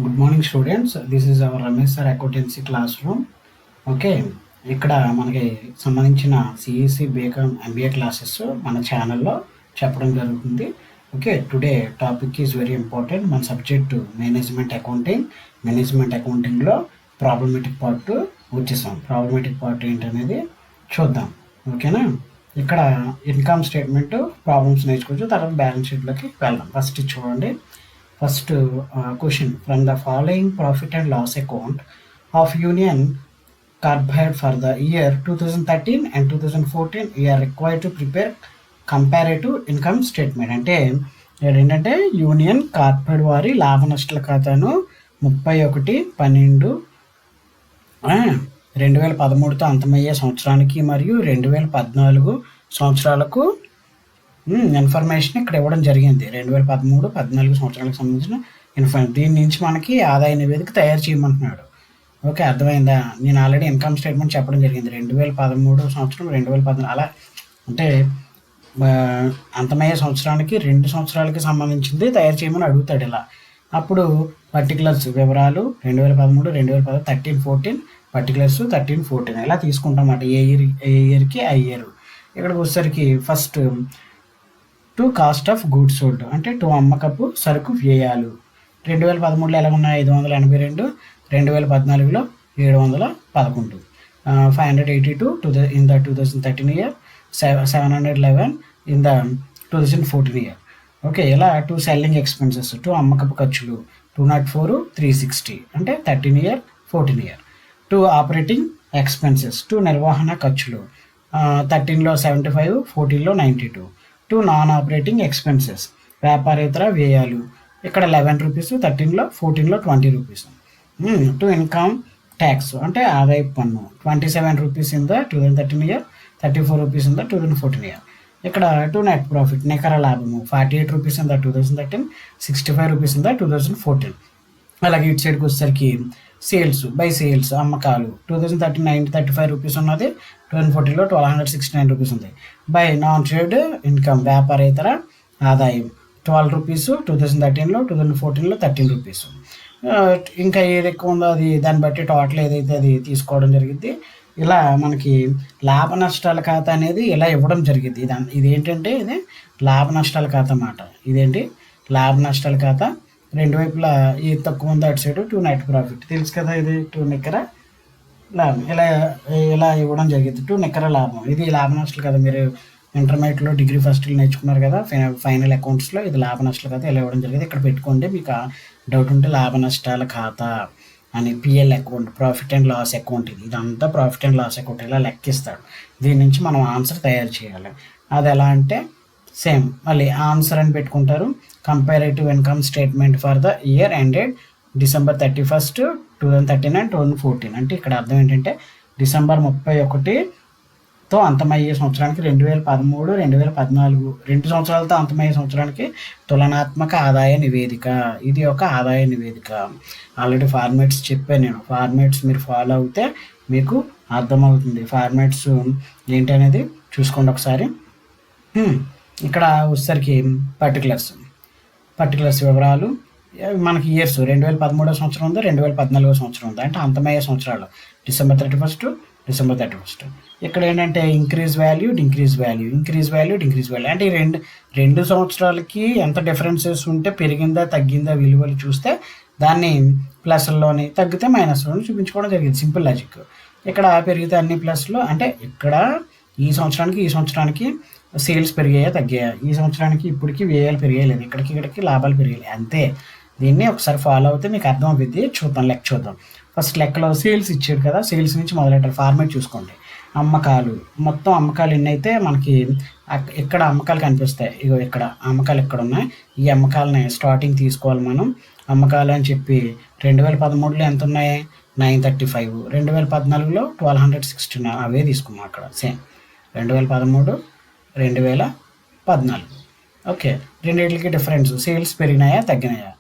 Good morning students, this is our Ramesh sir accountancy class room. Okay, ఇక్కడ మనకి సంబంధించిన CEC BCom MBA classes మన ఛానల్లో చెప్పడం జరుగుతుంది. Okay, today topic is very important. మన సబ్జెక్టు మేనేజ్మెంట్ అకౌంటింగ్లో ప్రాబ్లమేటిక్ పార్ట్ వచ్చేసాం. ప్రాబ్లమేటిక్ పార్ట్ ఏంటనేది చూద్దాం. ఓకేనా, ఇక్కడ ఇన్కమ్ స్టేట్మెంట్ ప్రాబ్లమ్స్ నేర్చుకోవచ్చు, తర్వాత బ్యాలెన్స్ షీట్లోకి వెళ్దాం. ఫస్ట్ చూడండి. First question: from the following profit and loss account of Union Carbide for the year 2013 and 2014, we are required to prepare comparative income statement. అంటే ఏంటంటే యూనియన్ కార్బైడ్ వారి లాభ నష్టాల ఖాతాను 31/12/2013తో అంతమయ్యే సంవత్సరానికి మరియు 2014 సంవత్సరాలకు ఇన్ఫర్మేషన్ ఇక్కడ ఇవ్వడం జరిగింది. 2013-14 సంవత్సరాలకు సంబంధించిన ఇన్ఫర్మేషన్. దీని నుంచి మనకి ఆదాయ నివేదిక తయారు చేయమంటున్నాడు. ఓకే, అర్థమైందా? నేను ఆల్రెడీ ఇన్కమ్ స్టేట్మెంట్ చెప్పడం జరిగింది. 2013 సంవత్సరం, 2014 అలా అంటే అంతమయ్యే సంవత్సరానికి 2 సంవత్సరాలకి సంబంధించింది తయారు చేయమని అడుగుతాడు. ఇలా అప్పుడు పర్టికులర్స్ వివరాలు 2013, 2014, 13-14 పర్టికులర్స్ 13-14 ఇలా తీసుకుంటాం అన్నమాట. ఏ ఇయర్కి ఆ ఇయర్. ఇక్కడికి వచ్చేసరికి first to cost of goods sold అంటే టు అమ్మకపు సరుకు వ్యయాలు. 2013లో ఎలా ఉన్నాయి? 582, 2014లో 711, 582 in the 2013 year, 711 in the 2014 year. Okay, ఇలా టు సెల్లింగ్ ఎక్స్పెన్సెస్ టు అమ్మకపు ఖర్చులు 204, 360 అంటే 13 year 14 year. To operating expenses to నిర్వహణ ఖర్చులు 13లో 75, 14లో 92. టు నాన్ ఆపరేటింగ్ ఎక్స్పెన్సెస్ వ్యాపారేతర వ్యయాలు ఇక్కడ 11 rupees, 13లో 14లో 20 rupees. To income tax అంటే ఆదాయ పన్ను 27 rupees in the 2013 year, 34 rupees in the 2014 year. ఇక్కడ టు నెట్ ప్రాఫిట్ నికర లాభము 48 rupees in the 2013, 65 rupees in the 2014. అలాగే ఇటు సైడ్కి వచ్చేసరికి సేల్స్ అమ్మకాలు 2013 35 రూపీస్ ఉన్నది, 2014లో 1269 రూపీస్ ఉంది. బై నాన్ ట్రేడ్ ఇన్కమ్ వ్యాపారేతర ఆదాయం 12 రూపీస్ 2013లో, 2014లో 13 రూపీస్. ఇంకా ఏది ఎక్కువ ఉందో అది దాన్ని బట్టి టోటల్ ఏదైతే అది తీసుకోవడం జరిగింది. ఇలా మనకి లాభ నష్టాల ఖాతా అనేది ఇలా ఇవ్వడం జరిగింది. ఇది ఏంటంటే ఇది లాభ నష్టాల ఖాతా అన్నమాట. ఇదేంటి లాభ నష్టాల ఖాతా. రెండు వైపులా ఈ తక్కువ ఉంది అటు సైడ్ టు నెట్ ప్రాఫిట్ తెలుసు కదా. ఇది టు నికర లాభం ఇలా ఇవ్వడం జరిగింది. టు నికర లాభం ఇది లాభ నష్టాలు కదా. మీరు ఇంటర్మీడియట్లో డిగ్రీ ఫస్ట్ నేర్చుకున్నారు కదా, ఫైనల్ అకౌంట్స్లో ఇది లాభ నష్టాలు ఖాతా ఇలా ఇవ్వడం జరిగింది. ఇక్కడ పెట్టుకోండి, మీకు డౌట్ ఉంటే లాభ నష్టాల ఖాతా అని PL account, profit and loss account. ఇదంతా ప్రాఫిట్ అండ్ లాస్ అకౌంట్ ఇలా లెక్కిస్తాడు. దీని నుంచి మనం ఆన్సర్ తయారు చేయాలి. అది ఎలా అంటే సేమ్ మళ్ళీ ఆన్సర్ అని పెట్టుకుంటారు. Comparative income statement for the year ended December 31st, 2013 and 2014 అంటే ఇక్కడ అర్థం ఏంటంటే December 31తో అంతమయ్యే సంవత్సరానికి 2013, 2014 2 సంవత్సరాలతో అంతమయ్యే సంవత్సరానికి తులనాత్మక ఆదాయ నివేదిక. ఇది ఒక ఆదాయ నివేదిక. ఆల్రెడీ ఫార్మాట్స్ చెప్పాను నేను. ఫార్మాట్స్ మీరు ఫాలో అవుతే మీకు అర్థమవుతుంది. ఫార్మాట్స్ ఏంటనేది చూసుకోండి ఒకసారి. ఇక్కడ వచ్చేసరికి పర్టికులర్స్ వివరాలు మనకి ఇయర్స్ 2013 సంవత్సరం ఉంది, 2014 సంవత్సరం ఉంది. అంటే అంతమయ్యే సంవత్సరాలు December 31st, December 31st. ఇక్కడ ఏంటంటే ఇంక్రీజ్ వాల్యూ డిక్రీజ్ వాల్యూ అంటే రెండు సంవత్సరాలకి ఎంత డిఫరెన్సెస్ ఉంటే పెరిగిందా తగ్గిందా విలువలు చూస్తే దాన్ని ప్లస్లోని తగ్గితే మైనస్లోని చూపించుకోవడం జరిగింది. Simple logic. ఇక్కడ పెరిగితే అన్ని ప్లస్లో అంటే ఇక్కడ ఈ సంవత్సరానికి సేల్స్ పెరిగాయా తగ్గాయా, ఈ సంవత్సరానికి ఇప్పటికి వ్యయాలు పెరిగాయలేదు, ఇక్కడికి లాభాలు పెరిగాయి అంతే. దీన్ని ఒకసారి ఫాలో అవుతే మీకు అర్థం అవుతుంది. చూద్దాం. ఫస్ట్ లెక్కలో సేల్స్ ఇచ్చాడు కదా, సేల్స్ నుంచి మొదలెట్టారు. ఫార్మేట్ చూసుకోండి. మొత్తం అమ్మకాలు ఎన్ని అయితే మనకి ఇక్కడ అమ్మకాలు కనిపిస్తాయి. ఇక్కడ అమ్మకాలు ఎక్కడ ఉన్నాయి, ఈ అమ్మకాలని స్టార్టింగ్ తీసుకోవాలి మనం. అమ్మకాలు అని చెప్పి 2013లో ఎంత ఉన్నాయి? 935. 2014లో 1269 అవే తీసుకున్నాం అక్కడ. సేమ్ 2013, 2014. ఓకే, రెండింటికి డిఫరెన్స్ సేల్స్ పెరిగినాయా తగ్గినాయా.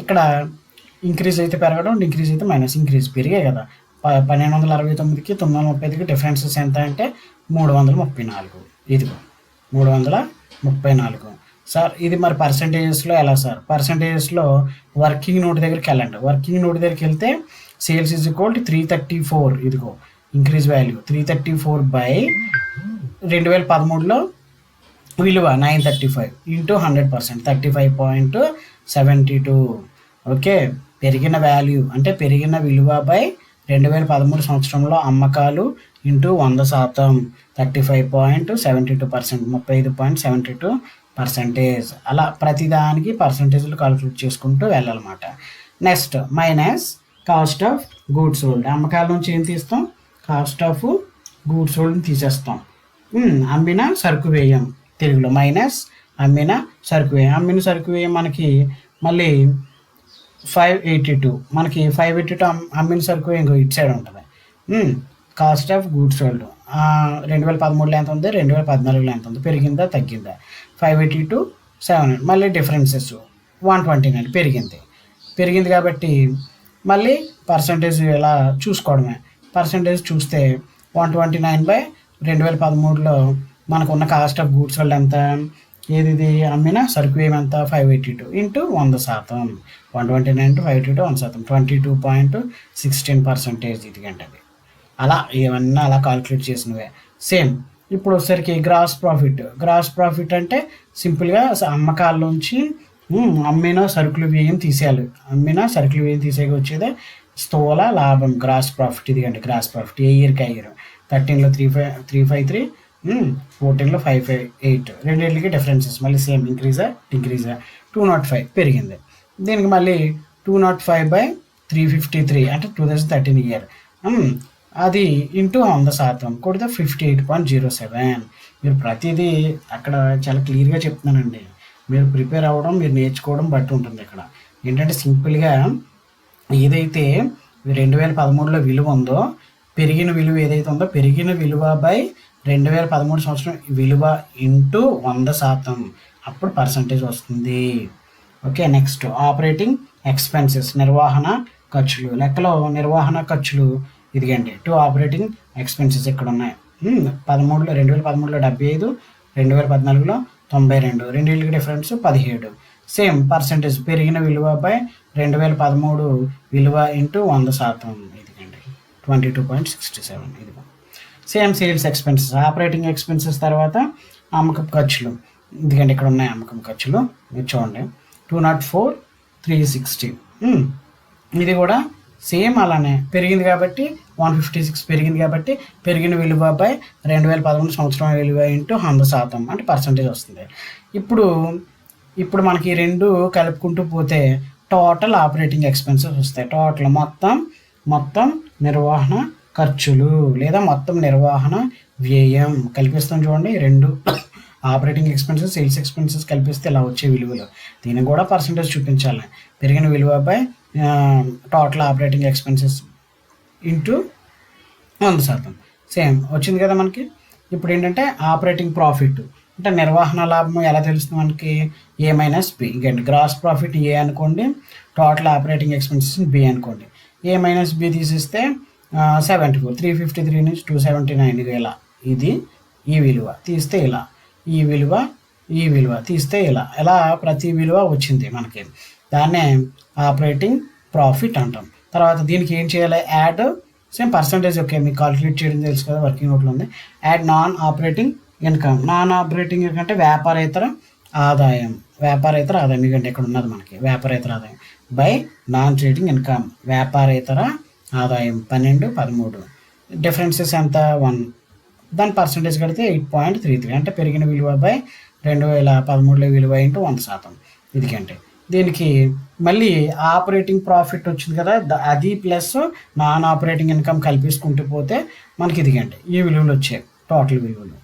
ఇక్కడ ఇంక్రీజ్ అయితే పెరగడం, డిక్రీజ్ అయితే మైనస్. ఇంక్రీజ్ పెరిగాయి కదా. 1269కి 935కి డిఫరెన్సెస్ ఎంత అంటే 334. ఇదిగో 334. సార్ ఇది మరి పర్సంటేజెస్లో ఎలా సార్? పర్సంటేజెస్లో వర్కింగ్ నోట్ దగ్గరికి వెళ్ళండి. వర్కింగ్ నోట్ దగ్గరికి వెళ్తే సేల్స్ ఈజ్ ఈక్వల్ టు 334, ఇదిగో ఇంక్రీజ్ వాల్యూ 334 బై 2013లో విలువ 935 ఇంటూ 100%, 35.72. ఓకే, పెరిగిన వాల్యూ అంటే పెరిగిన విలువ బై 2013 సంవత్సరంలో అమ్మకాలు ఇంటూ 100%, 35.72%, 35.72%. అలా ప్రతిదానికి పర్సంటేజ్లు కాల్కులేట్ చేసుకుంటూ వెళ్ళాలన్నమాట. Next minus cost of goods sold. అమ్మకాల నుంచి ఏం తీస్తాం? కాస్ట్ ఆఫ్ గూడ్స్ సోల్డ్ని తీసేస్తాం. అమ్మిన సరుకు వ్యయం తెలుగులో మైనస్ అమ్మిన సరుకు వ్యయం. అమ్మిన సరుకు వ్యయం మనకి మళ్ళీ 582, మనకి 582 అమ్మిన సరుకు వ్యయం ఇటు సైడ్ ఉంటుంది. కాస్ట్ ఆఫ్ గూడ్స్ సోల్డ్ 2013లో ఎంత ఉంది, 2014లో ఎంత ఉంది, పెరిగిందా తగ్గిందా? 582 700, మళ్ళీ డిఫరెన్సెస్ 129 పెరిగింది కాబట్టి మళ్ళీ పర్సంటేజ్ ఇలా చూసుకోవడమే. పర్సంటేజ్ చూస్తే 129 బై 2013లో మనకున్న కాస్ట్ ఆఫ్ గూడ్స్ సోల్డ్ ఎంత, ఏది అమ్మిన సరుకు వ్యయం ఎంత, 582 ఇంటూ 100%, 129 టు 582 100%, 22.16%. ఇదిగంటే అది అలా ఏమన్నా అలా కాల్కులేట్ చేసినవే. సేమ్ ఇప్పుడు వచ్చేసరికి గ్రాస్ ప్రాఫిట్ అంటే సింపుల్గా అమ్మకాల్లోంచి అమ్మిన సరుకుల వ్యయం తీసేయాలి. అమ్మిన సరుకుల వ్యయం తీసేకి వచ్చేదే స్థూల లాభం, గ్రాస్ ప్రాఫిట్. ఇదిగండి గ్రాస్ ప్రాఫిట్. ఏ ఇయర్కి ఆ ఇయర్ 13లో 353, 14లో 558, రెండింటికి డిఫరెన్సెస్ మళ్ళీ సేమ్ ఇంక్రీజా డిక్రీజా. 205 పెరిగింది. దీనికి మళ్ళీ 205 బై 353 అంటే 2013 ఇయర్, అది ఇంటూ 100% కొడితే 58.07. మీరు ప్రతిదీ అక్కడ చాలా క్లియర్గా చెప్తున్నానండి. మీరు ప్రిపేర్ అవ్వడం, మీరు నేర్చుకోవడం బట్టి ఉంటుంది. ఇక్కడ ఏంటంటే సింపుల్గా ఏదైతే 2013లో విలువ ఉందో, పెరిగిన విలువ ఏదైతే ఉందో, పెరిగిన విలువ బై 2013 సంవత్సరం విలువ ఇంటూ 100%, అప్పుడు పర్సంటేజ్ వస్తుంది. ఓకే, నెక్స్ట్ ఆపరేటింగ్ ఎక్స్పెన్సెస్, నిర్వహణ ఖర్చులు. లెక్కలో నిర్వహణ ఖర్చులు ఇదిగండి 2 ఆపరేటింగ్ ఎక్స్పెన్సెస్ ఇక్కడ ఉన్నాయి. 2013లో 75, 2014లో 92, రెండింటికి డిఫరెన్స్ 17. సేమ్ పర్సంటేజ్ పెరిగిన విలువ బై 2013 విలువ ఇంటూ 100%, ఇదిగండి 22.67. ఇదిగో same sales expenses, operating expenses తర్వాత అమ్మకపు ఖర్చులు. ఇదిగండి ఇక్కడ ఉన్నాయి అమ్మకం ఖర్చులు, మీరు చూడండి 204, 360. ఇది కూడా సేమ్ అలానే పెరిగింది కాబట్టి 156 పెరిగింది కాబట్టి పెరిగిన విలువ బై 2013 సంవత్సరం విలువ ఇంటూ 100% అంటే పర్సంటేజ్ వస్తుంది. ఇప్పుడు మనకి ఈ రెండు కలుపుకుంటూ పోతే టోటల్ ఆపరేటింగ్ ఎక్స్పెన్సెస్ వస్తాయి. టోటల్ మొత్తం నిర్వహణ ఖర్చులు లేదా మొత్తం నిర్వహణ వ్యయం కల్పిస్తాం. చూడండి రెండు ఆపరేటింగ్ ఎక్స్పెన్సెస్ సేల్స్ ఎక్స్పెన్సెస్ కల్పిస్తే ఇలా వచ్చే విలువలు. దీనికి కూడా పర్సంటేజ్ చూపించాలి. పెరిగిన విలువ by total operating expenses into 100%. Same వచ్చింది కదా మనకి. ఇప్పుడు ఏంటంటే ఆపరేటింగ్ ప్రాఫిట్ అంటే నిర్వహణ లాభం ఎలా తెలుస్తుంది మనకి? ఏ మైనస్ బి. ఇంకండి గ్రాస్ ప్రాఫిట్ ఏ అనుకోండి, టోటల్ ఆపరేటింగ్ ఎక్స్పెన్సెస్ బి అనుకోండి. ఏ మైనస్ బి తీసిస్తే 74, 353 నుంచి 279 ఇలా. ఇది ఈ విలువ తీస్తే ఇలా, ఈ విలువ తీస్తే ఇలా ప్రతి విలువ వచ్చింది మనకి. దాన్నే ఆపరేటింగ్ ప్రాఫిట్ అంటాం. తర్వాత దీనికి ఏం చేయాలి? Add same percentage. ఓకే, మీకు కాల్కులేట్ చేయడం తెలుసు కదా, వర్కింగ్ నోట్లో ఉంది. Add non operating income. Non operating income అంటే వ్యాపారేతర ఆదాయం. ఎందుకంటే ఇక్కడ ఉన్నది మనకి వ్యాపారేతర ఆదాయం బై నాన్ ట్రేడింగ్ ఇన్కమ్. వ్యాపారేతర ఆదాయం 12, 13. డిఫరెన్సెస్ ఎంత? 1. దాని పర్సంటేజ్ కడితే 8.33 అంటే పెరిగిన విలువ బై 2013లో విలువ ఇంటూ 100%. ఇదికంటే దీనికి మళ్ళీ ఆపరేటింగ్ ప్రాఫిట్ వచ్చింది కదా, అది ప్లస్ నాన్ ఆపరేటింగ్ ఇన్కమ్ కల్పించుకుంటూ పోతే మనకి ఇదిగండి ఈ విలువలు వచ్చాయి. టోటల్ విలువలు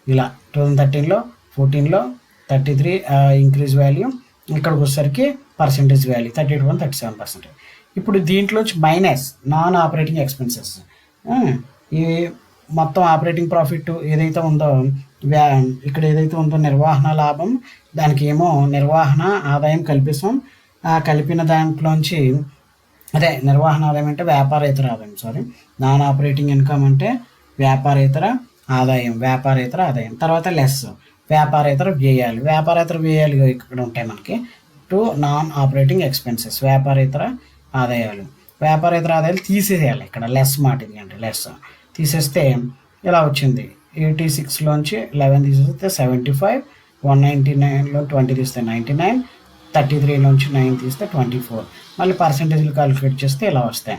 ఇలా 2013లో 14లో 33 ఇంక్రీజ్ వాల్యూ, ఇక్కడికి వచ్చేసరికి పర్సంటేజ్ వాల్యూ 38.37%. ఇప్పుడు దీంట్లో మైనస్ నాన్ ఆపరేటింగ్ ఎక్స్పెన్సెస్. ఈ మొత్తం ఆపరేటింగ్ ప్రాఫిట్ ఏదైతే ఉందో, ఇక్కడ ఏదైతే ఉందో నిర్వహణ లాభం, దానికి ఏమో నిర్వహణ ఆదాయం కల్పిస్తాం. కలిపిన దాంట్లోంచి అదే నిర్వహణ ఆదాయం అంటే వ్యాపారేతర ఆదాయం, నాన్ ఆపరేటింగ్ ఇన్కమ్ అంటే వ్యాపారేతర ఆదాయం. తర్వాత లెస్ వ్యాపారేతర వ్యయాలు. వ్యాపారేతర వ్యయాలు ఇక్కడ ఉంటాయి మనకి. టు నాన్ ఆపరేటింగ్ ఎక్స్పెన్సెస్, వ్యాపారేతర ఆదాయాలు. వ్యాపారేతర ఆదాయాలు తీసేయాలి ఇక్కడ, లెస్ మాట ఇది అంటే లెస్. తీసేస్తే ఇలా వచ్చింది, 86లోంచి 11 తీసేస్తే 75, 199లో 20 తీస్తే 99, 33లోంచి 9 తీస్తే 24. మళ్ళీ పర్సంటేజ్లు క్యాలిక్యులేట్ చేస్తే ఇలా వస్తాయి.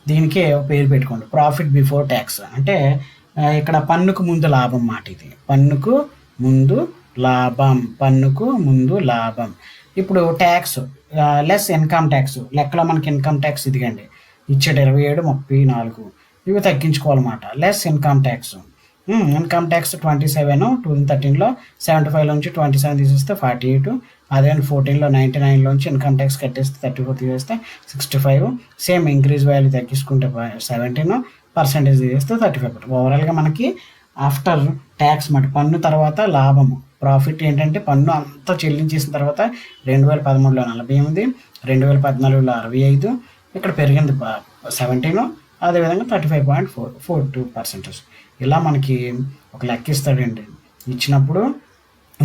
దీనికి ఒక పేరు పెట్టుకోండి, ప్రాఫిట్ బిఫోర్ ట్యాక్స్. అంటే ఇక్కడ పన్నుకు ముందు లాభం మాట ఇది, పన్నుకు ముందు లాభం, పన్నుకు ముందు లాభం. ఇప్పుడు ట్యాక్స్ లెస్ ఇన్కమ్ ట్యాక్స్. లెక్కలో మనకి ఇన్కమ్ ట్యాక్స్ ఇదిగండి ఇచ్చాడు 27, 34, ఇవి తగ్గించుకోవాలన్నమాట. Less income tax. Income tax 27 2013లో, 75లోంచి 27 తీసేస్తే 48, అదే 14లో 99లోంచి ఇన్కమ్ ట్యాక్స్ కట్టేస్తే 34 తీసేస్తే 65. సేమ్ ఇంక్రీజ్ వాల్యూ తగ్గించుకుంటే 17, పర్సెంటేజ్ తీసేస్తే 35. ఓవరాల్గా మనకి ఆఫ్టర్ ట్యాక్స్ మాట, పన్ను తర్వాత లాభము, ప్రాఫిట్ ఏంటంటే పన్ను అంతా చెల్లించేసిన తర్వాత 2013లో 48, 2014లో 65, ఇక్కడ పెరిగింది 17, అదేవిధంగా 35.42%. ఇలా మనకి ఒక లెక్క ఇస్తాడండి. ఇచ్చినప్పుడు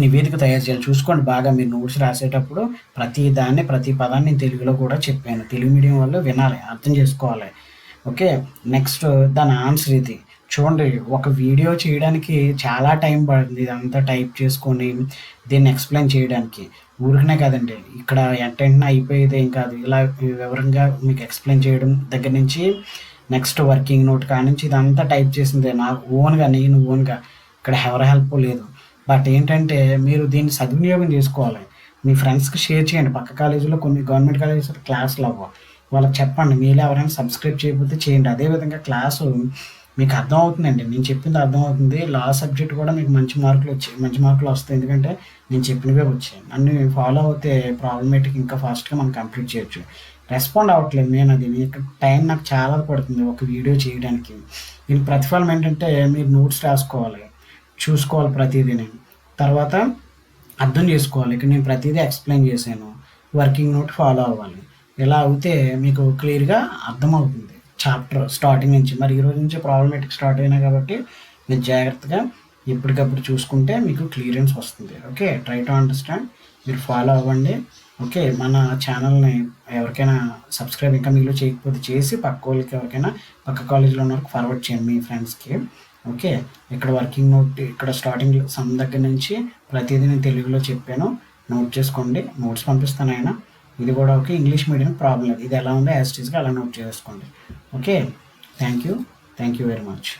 నివేదిక తయారు చేయాలి. చూసుకోండి బాగా, మీరు నోట్స్ రాసేటప్పుడు ప్రతి దాన్ని, ప్రతి పదాన్ని నేను తెలుగులో కూడా చెప్పాను. తెలుగు మీడియం వాళ్ళు వినాలి, అర్థం చేసుకోవాలి. ఓకే, నెక్స్ట్ దాని ఆన్సర్ ఇది. చూడండి, ఒక వీడియో చేయడానికి చాలా టైం పడుతుంది, ఇదంతా టైప్ చేసుకొని దీన్ని ఎక్స్ప్లెయిన్ చేయడానికి. ఊరికనే కదండి, ఇక్కడ వెంటనే అయిపోయేది ఏం కాదు. ఇలా వివరంగా మీకు ఎక్స్ప్లెయిన్ చేయడం దగ్గర నుంచి నెక్స్ట్ వర్కింగ్ నోట్ కానించి ఇదంతా టైప్ చేసిందే నా ఓన్గా, నేను ఓన్గా. ఇక్కడ ఎవరి హెల్ప్ లేదు. బట్ ఏంటంటే మీరు దీన్ని సద్వినియోగం చేసుకోవాలి. మీ ఫ్రెండ్స్కి షేర్ చేయండి. పక్క కాలేజీలో కొన్ని గవర్నమెంట్ కాలేజెస్ క్లాసులు అవ్వ, వాళ్ళకి చెప్పండి. మీరు ఎవరైనా సబ్స్క్రైబ్ చేయకపోతే చేయండి. అదేవిధంగా క్లాసు మీకు అర్థం అవుతుందండి, నేను చెప్పింది అర్థం అవుతుంది. లా సబ్జెక్ట్ కూడా మీకు మంచి మార్కులు వస్తాయి, ఎందుకంటే నేను చెప్పినవే వచ్చాయి. నన్ను ఫాలో అవుతే ప్రాబ్లమేటిక్ ఇంకా ఫాస్ట్గా మనం కంప్లీట్ చేయొచ్చు. రెస్పాండ్ అవ్వట్లేదు నేను, అది టైం నాకు చాలా పడుతుంది ఒక వీడియో చేయడానికి. దీనికి ప్రతిఫలం ఏంటంటే మీరు నోట్స్ రాసుకోవాలి, చూసుకోవాలి ప్రతిదీని, తర్వాత అర్థం చేసుకోవాలి. ఇక్కడ నేను ప్రతిదీ ఎక్స్ప్లెయిన్ చేశాను, వర్కింగ్ నోట్ ఫాలో అవ్వాలి. ఇలా అవుతే మీకు క్లియర్గా అర్థమవుతుంది చాప్టర్ స్టార్టింగ్ నుంచి. మరి ఈరోజు నుంచి ప్రాబ్లమేటిక్ స్టార్ట్ అయినా కాబట్టి మీరు జాగ్రత్తగా ఎప్పటికప్పుడు చూసుకుంటే మీకు క్లియరెన్స్ వస్తుంది. ఓకే, ట్రై టు అండర్స్టాండ్, మీరు ఫాలో అవ్వండి. ఓకే, మన ఛానల్ని ఎవరికైనా సబ్స్క్రైబ్ ఇంకా మీలో చేయకపోతే చేసి పక్క వాళ్ళకి, ఎవరికైనా పక్క కాలేజీలో ఉన్న వాళ్ళకి ఫార్వర్డ్ చేయండి మీ ఫ్రెండ్స్కి. ఓకే, ఇక్కడ వర్కింగ్ నోట్, ఇక్కడ స్టార్టింగ్ సమ్ దగ్గర నుంచి ప్రతిదీ నేను తెలుగులో చెప్పాను, నోట్ చేసుకోండి. నోట్స్ పంపిస్తాను ఆయన. ఇది కూడా ఓకే, ఇంగ్లీష్ మీడియం ప్రాబ్లం లేదు, ఇది ఎలా ఉందో యాజ్ ఇట్ ఈస్గా అలా నోట్ చేసుకోండి. Okay, thank you very much.